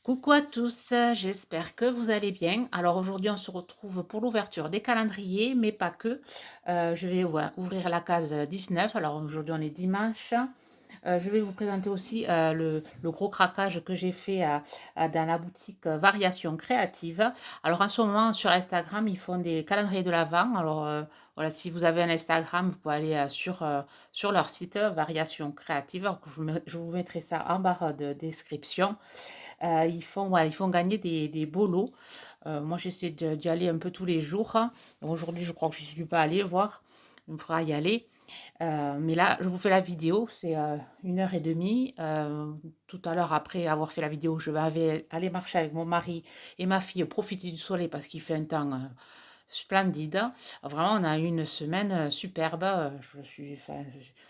Coucou à tous, j'espère que vous allez bien. Alors aujourd'hui, on se retrouve pour l'ouverture des calendriers, mais pas que. Je vais ouvrir la case 19. Alors aujourd'hui, on est dimanche. Je vais vous présenter aussi le gros craquage que j'ai fait dans la boutique Variation Créative. Alors en ce moment, sur Instagram, ils font des calendriers de l'Avent. Alors voilà, si vous avez un Instagram, vous pouvez aller sur leur site Variation Créative. Alors, je vous mettrai ça en barre de description. Ils font gagner des beaux lots. Moi, j'essaie d'y aller un peu tous les jours. Aujourd'hui, je crois que je ne suis pas allée voir. On pourra y aller. Mais là, je vous fais la vidéo. C'est 1 h 30. Tout à l'heure, après avoir fait la vidéo, je vais aller marcher avec mon mari et ma fille, profiter du soleil parce qu'il fait un temps splendide. Vraiment, on a eu une semaine superbe.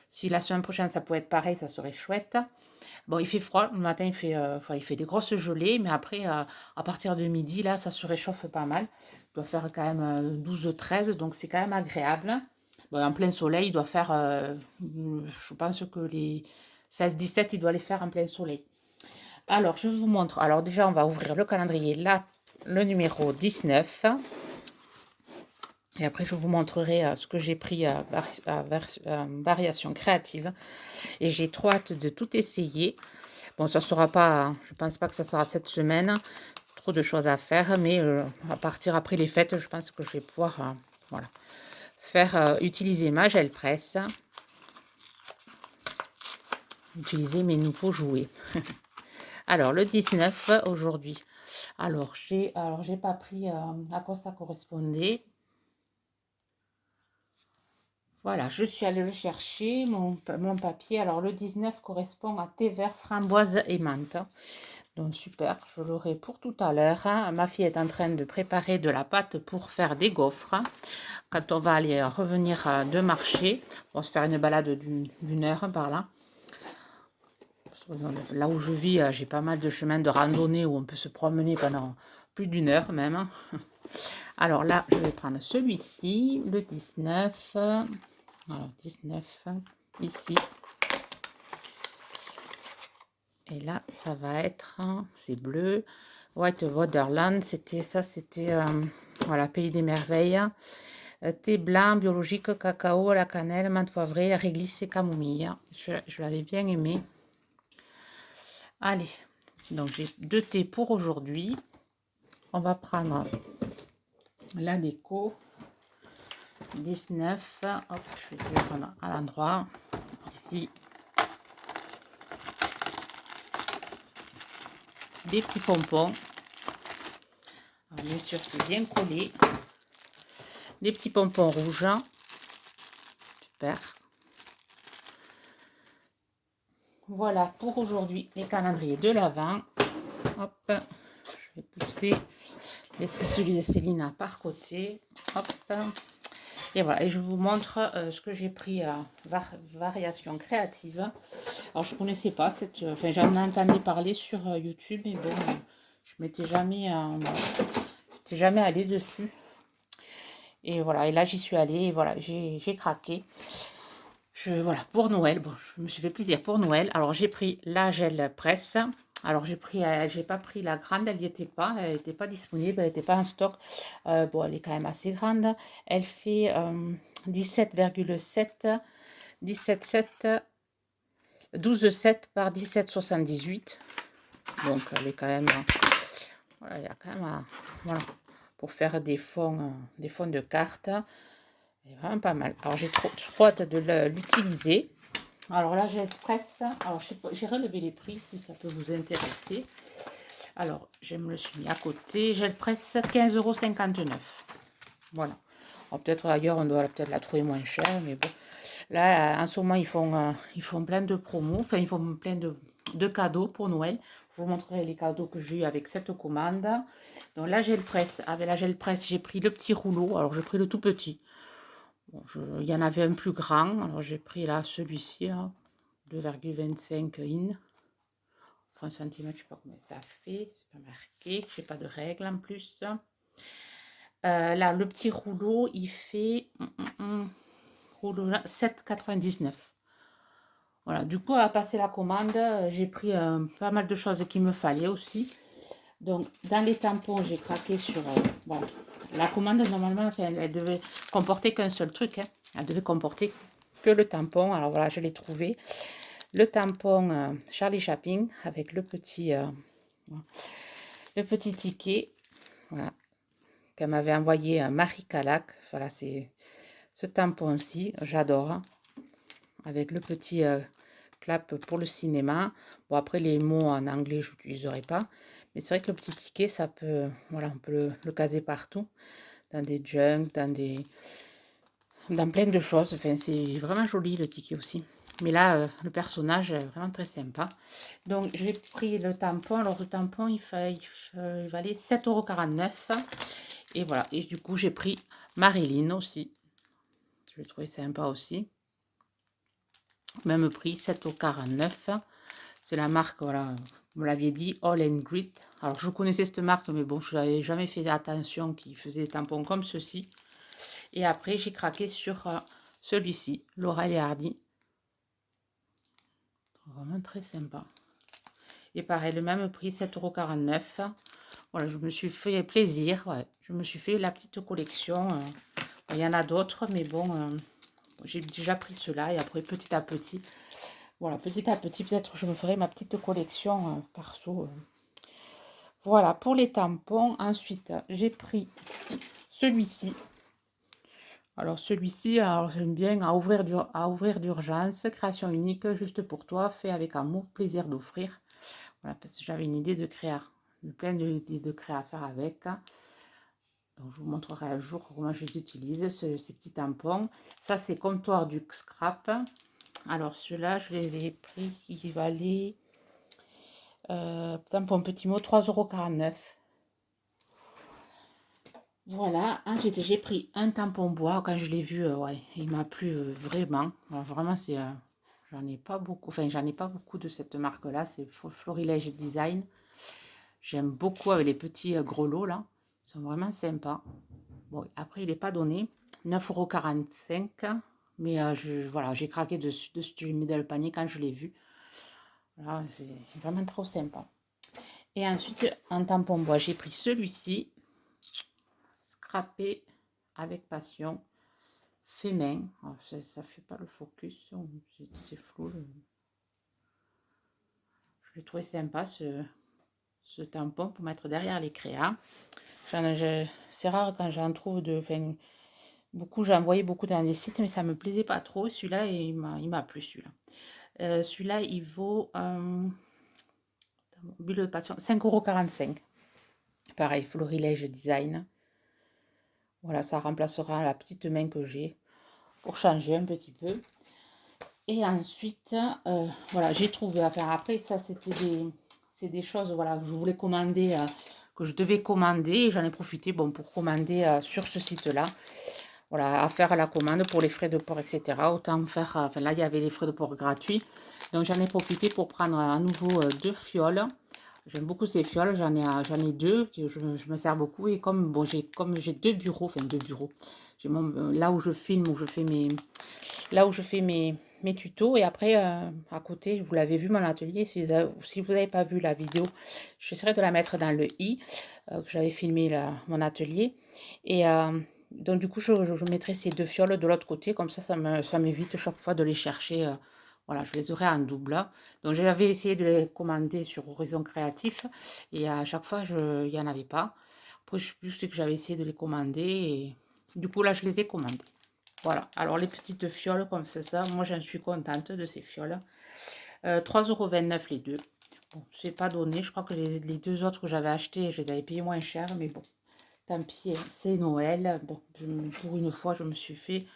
Si la semaine prochaine, ça pouvait être pareil, ça serait chouette. Bon, il fait froid, le matin il fait des grosses gelées, mais après, à partir de midi, là, ça se réchauffe pas mal. Il doit faire quand même 12-13, donc c'est quand même agréable. Bon, en plein soleil, il doit faire, je pense que les 16-17, il doit les faire en plein soleil. Alors, je vous montre. Alors déjà, on va ouvrir le calendrier, là, le numéro 19. Et après, je vous montrerai ce que j'ai pris à variation créative. Et j'ai trop hâte de tout essayer. Bon, ça sera pas, je pense pas que ça sera cette semaine. Trop de choses à faire, mais à partir après les fêtes, je pense que je vais pouvoir voilà, utiliser ma gel presse, utiliser mes nouveaux jouets. Alors, le 19 aujourd'hui. J'ai pas pris à quoi ça correspondait. Voilà, je suis allée le chercher, mon papier. Alors, le 19 correspond à thé vert, framboise et menthe. Donc super, je l'aurai pour tout à l'heure. Ma fille est en train de préparer de la pâte pour faire des gaufres. Quand on va aller revenir de marché, on va se faire une balade d'une heure par là. Là où je vis, j'ai pas mal de chemins de randonnée où on peut se promener pendant plus d'une heure même. Alors là, je vais prendre celui-ci, le 19. Alors 19, ici. Et là, ça va être, c'est bleu. White Wonderland, c'était voilà, Pays des Merveilles. Thé blanc, biologique, cacao, la cannelle, menthe poivrée, réglisse et camomille. Je l'avais bien aimé. Allez, donc j'ai 2 thés pour aujourd'hui. On va prendre la déco. 19. Hop, je vais essayer de prendre à l'endroit. Ici. Des petits pompons. Alors, bien sûr, c'est bien collé. Des petits pompons rouges. Super. Voilà pour aujourd'hui les calendriers de l'Avent. Hop, je vais pousser, laisser celui de Célina par côté. Hop, et voilà. Et je vous montre ce que j'ai pris à variation créative. Alors je connaissais pas cette, enfin j'en entendais parler sur YouTube, mais bon, je m'étais jamais, j'étais jamais allée dessus. Et voilà. Et là j'y suis allée. Et voilà, j'ai craqué. Voilà, pour Noël, bon, je me suis fait plaisir pour Noël. Alors, j'ai pris la gel presse. Alors, j'ai pas pris la grande, elle n'y était pas. Elle n'était pas disponible, elle n'était pas en stock. Bon, elle est quand même assez grande. Elle fait 17,7, 17,7, 12,7 par 17,78. Donc, elle est quand même, voilà, il y a quand même, voilà, pour faire des fonds de cartes. Elle est vraiment pas mal. Alors, j'ai trop hâte de l'utiliser. Alors là, gel presse. Alors, j'ai relevé les prix si ça peut vous intéresser. Alors, je me le suis mis à côté. Gel presse, 15,59 €. Voilà. Peut-être ailleurs, on doit peut-être la trouver moins chère, mais bon. Là, en ce moment, ils font plein de promos. Enfin, ils font plein de cadeaux pour Noël. Je vous montrerai les cadeaux que j'ai eu avec cette commande. Donc, la gel presse. Avec la gel presse, j'ai pris le petit rouleau. Alors, j'ai pris le tout petit. Bon, il y en avait un plus grand, alors j'ai pris là celui-ci, 2,25 in. 30 cm, je ne sais pas combien ça fait, c'est pas marqué, j'ai pas de règle en plus. Là, le petit rouleau, il fait rouleau 7,99. Voilà, du coup, à passer la commande, j'ai pris pas mal de choses qu'il me fallait aussi. Donc, dans les tampons, j'ai craqué sur... voilà. La commande, normalement, enfin, elle devait comporter qu'un seul truc. Hein. Elle devait comporter que le tampon. Alors voilà, je l'ai trouvé. Le tampon Charlie Chaplin avec le petit ticket. Voilà. Qu'elle m'avait envoyé Marie Calac. Voilà, c'est ce tampon-ci. J'adore. Hein. Avec le petit clap pour le cinéma. Bon, après, les mots en anglais, je n'utiliserai pas. Mais c'est vrai que le petit ticket, ça peut... Voilà, on peut le caser partout. Dans des junks, dans plein de choses. Enfin, c'est vraiment joli, le ticket aussi. Mais là, le personnage est vraiment très sympa. Donc, j'ai pris le tampon. Alors, le tampon, il valait 7,49 €. Et voilà. Et du coup, j'ai pris Marilyn aussi. Je l'ai trouvé sympa aussi. Même prix, 7,49 €. C'est la marque, voilà, vous me l'aviez dit, All and Grit. Alors, je connaissais cette marque, mais bon, je n'avais jamais fait attention qu'ils faisaient des tampons comme ceci. Et après, j'ai craqué sur celui-ci, Laurel et Hardy. Vraiment très sympa. Et pareil, le même prix, 7,49 €. Voilà, je me suis fait plaisir. Ouais. Je me suis fait la petite collection. Il y en a d'autres, mais bon, j'ai déjà pris cela. Et après, petit à petit, voilà, petit à petit, peut-être je me ferai ma petite collection perso. Voilà, pour les tampons. Ensuite, j'ai pris celui-ci. Alors, celui-ci, j'aime bien à ouvrir d'urgence. Création unique, juste pour toi, fait avec amour, plaisir d'offrir. Voilà, parce que j'avais une idée de créer, plein d'idées de créer à faire avec. Donc, je vous montrerai un jour comment je les utilise, ces petits tampons. Ça, c'est comptoir du scrap. Alors, ceux-là, je les ai pris, ils valaient, tampon petit mot, 3,49 €. Voilà, ensuite j'ai pris un tampon bois. Quand je l'ai vu, ouais, il m'a plu vraiment. Alors, vraiment, c'est, j'en ai pas beaucoup, enfin, j'en ai pas beaucoup de cette marque-là. C'est Florilège Design. J'aime beaucoup avec les petits grelots là. Ils sont vraiment sympas. Bon, après, il n'est pas donné. 9,45 €. Mais voilà, j'ai craqué dessus, j'ai mis dans le panier quand je l'ai vu. Voilà, c'est vraiment trop sympa. Et ensuite, en tampon bois, j'ai pris celui-ci. Scrappé avec passion. Fait main. Alors, ça fait pas le focus. C'est flou. Je l'ai trouvé sympa ce tampon pour mettre derrière les créas. C'est rare quand j'en trouve beaucoup, j'en voyais beaucoup dans les sites, mais ça me plaisait pas trop. Celui-là, il m'a plu, celui-là. Celui-là, il vaut bulle de passion, 5,45 €. Pareil, Florilège Design. Voilà, ça remplacera la petite main que j'ai pour changer un petit peu. Et ensuite, voilà, j'ai trouvé à faire. Après, ça, c'est des choses, voilà, que je voulais commander, que je devais commander. Et j'en ai profité, bon, pour commander sur ce site-là. Voilà, à faire la commande pour les frais de port, etc. Autant faire, enfin là, il y avait les frais de port gratuits. Donc, j'en ai profité pour prendre à nouveau 2 fioles. J'aime beaucoup ces fioles, j'en ai deux, que je me sers beaucoup. Et comme bon, j'ai deux bureaux, enfin deux bureaux. J'ai là où je filme, là où je fais mes tutos. Et après, à côté, vous l'avez vu mon atelier. Si vous n'avez pas vu la vidéo, j'essaierai de la mettre dans le i, que j'avais filmé mon atelier. Et donc, du coup, je mettrai ces deux fioles de l'autre côté. Comme ça m'évite chaque fois de les chercher. Voilà, je les aurai en double. Donc, j'avais essayé de les commander sur Horizon Créatif. Et à chaque fois, il n'y en avait pas. Après, je sais plus, c'est que j'avais essayé de les commander. Et du coup, là, je les ai commandés. Voilà, alors les petites fioles comme c'est ça, moi j'en suis contente de ces fioles. 3,29 € les deux. Bon, c'est pas donné, je crois que les deux autres que j'avais achetés, je les avais payés moins cher, mais bon, tant pis, hein, c'est Noël. Bon, pour une fois, je me suis fait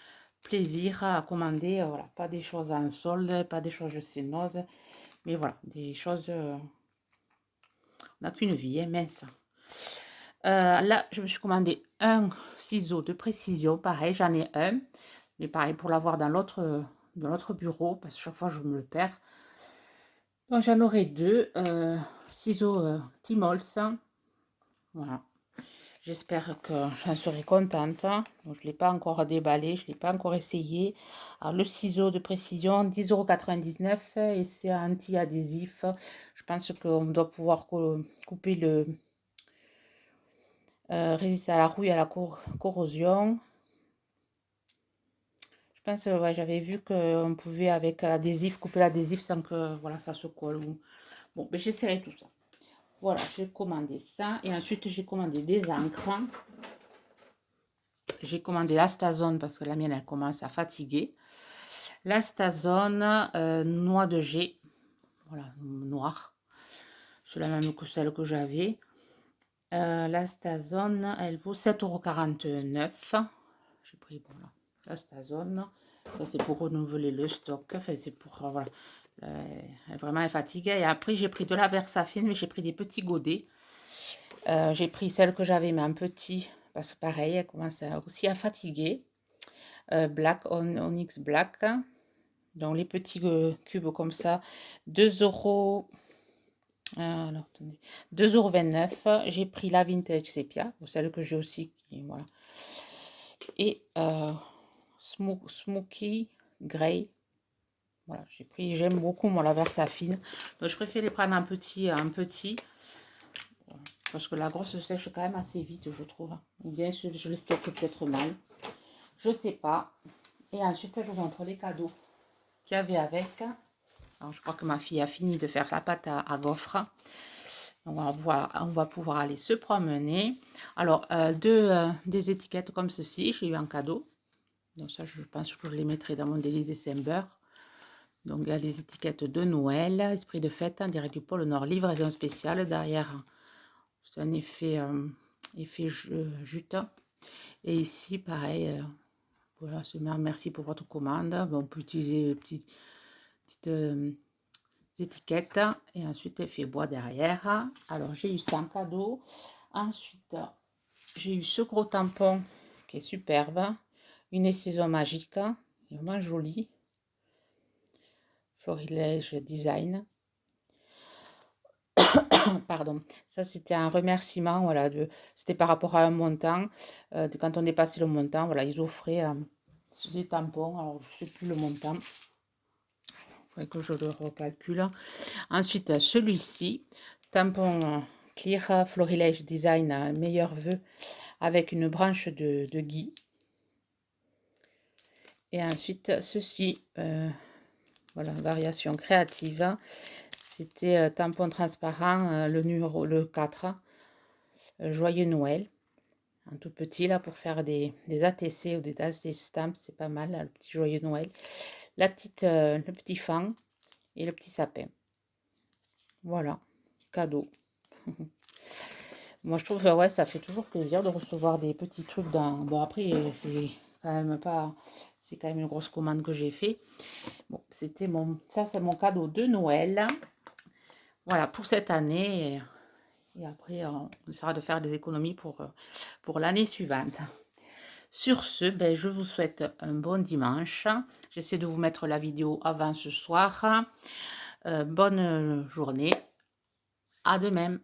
plaisir à commander, voilà, pas des choses en solde, pas des choses sinueuses, mais voilà, des choses, on n'a qu'une vie, hein, mince. Là, je me suis commandé un ciseau de précision, pareil, j'en ai un. Mais pareil, pour l'avoir dans l'autre bureau, parce que chaque fois, je me le perds. Donc, j'en aurai deux. Ciseaux Timols. Voilà. J'espère que j'en serai contente. Donc, je ne l'ai pas encore déballé, je ne l'ai pas encore essayé. Alors, le ciseau de précision, 10,99 € et c'est anti-adhésif. Je pense qu'on doit pouvoir couper résiste à la rouille et à la corrosion. Je pense, ouais, j'avais vu qu'on pouvait avec l'adhésif, couper l'adhésif sans que voilà, ça se colle. Bon, ben, j'essaierai tout ça. Voilà, j'ai commandé ça. Et ensuite, j'ai commandé des encres. J'ai commandé l'Astazone parce que la mienne, elle commence à fatiguer. L'Astazone noix de G. Voilà, noire. C'est la même que celle que j'avais. L'Astazone, elle vaut 7,49 €. J'ai pris, voilà, l'Astazone. Ça, c'est pour renouveler le stock. Enfin, c'est pour, voilà. Vraiment, elle fatigue. Et après, j'ai pris de la Versafine, mais j'ai pris des petits godets. J'ai pris celle que j'avais, mais en petit, parce que pareil, elle commence aussi à fatiguer. Black Onyx Black. Donc, les petits cubes comme ça, 2 €. Alors, attendez, 2,29 €. J'ai pris la Vintage Sepia, celle que j'ai aussi. Voilà. Et Smoky Grey. Voilà, j'ai pris, j'aime beaucoup moi la Versafine. Donc, je préfère les prendre en petit, parce que la grosse sèche quand même assez vite, je trouve. Ou bien je le stocke peut-être mal. Je sais pas. Et ensuite, je vous montre les cadeaux qu'il y avait avec. Alors, je crois que ma fille a fini de faire la pâte à gaufres. Donc, voilà, on va pouvoir aller se promener. Alors, des étiquettes comme ceci, j'ai eu un cadeau. Donc ça, je pense que je les mettrai dans mon Daily December. Donc, il y a les étiquettes de Noël, esprit de fête, en direct du pôle Nord, livraison spéciale. Derrière, c'est un effet jute. Et ici, pareil, voilà, c'est merci pour votre commande. Bon, on peut utiliser les petites étiquettes. Et ensuite, effet bois derrière. Alors, j'ai eu ça en cadeau. Ensuite, j'ai eu ce gros tampon qui est superbe. Une saison magique, vraiment jolie. Florilège Design. Pardon, ça c'était un remerciement, voilà, c'était par rapport à un montant. Quand on dépassait le montant, voilà, ils offraient des tampons. Alors, je ne sais plus le montant. Il faudrait que je le recalcule. Ensuite, celui-ci, tampon Clear Florilège Design, meilleur vœu, avec une branche de gui. Et ensuite, ceci, voilà, variation créative. C'était tampon transparent, le 4, Joyeux Noël. Un tout petit, là, pour faire des ATC ou des stamps, c'est pas mal, là, le petit Joyeux Noël. Le petit fan et le petit sapin. Voilà, cadeau. Moi, je trouve que ouais, ça fait toujours plaisir de recevoir des petits trucs dans... Bon, après, c'est quand même pas... C'est quand même une grosse commande que j'ai fait. Bon, c'était ça, c'est mon cadeau de Noël. Voilà, pour cette année. Et après, on essaiera de faire des économies pour l'année suivante. Sur ce, ben, je vous souhaite un bon dimanche. J'essaie de vous mettre la vidéo avant ce soir. Bonne journée. À demain.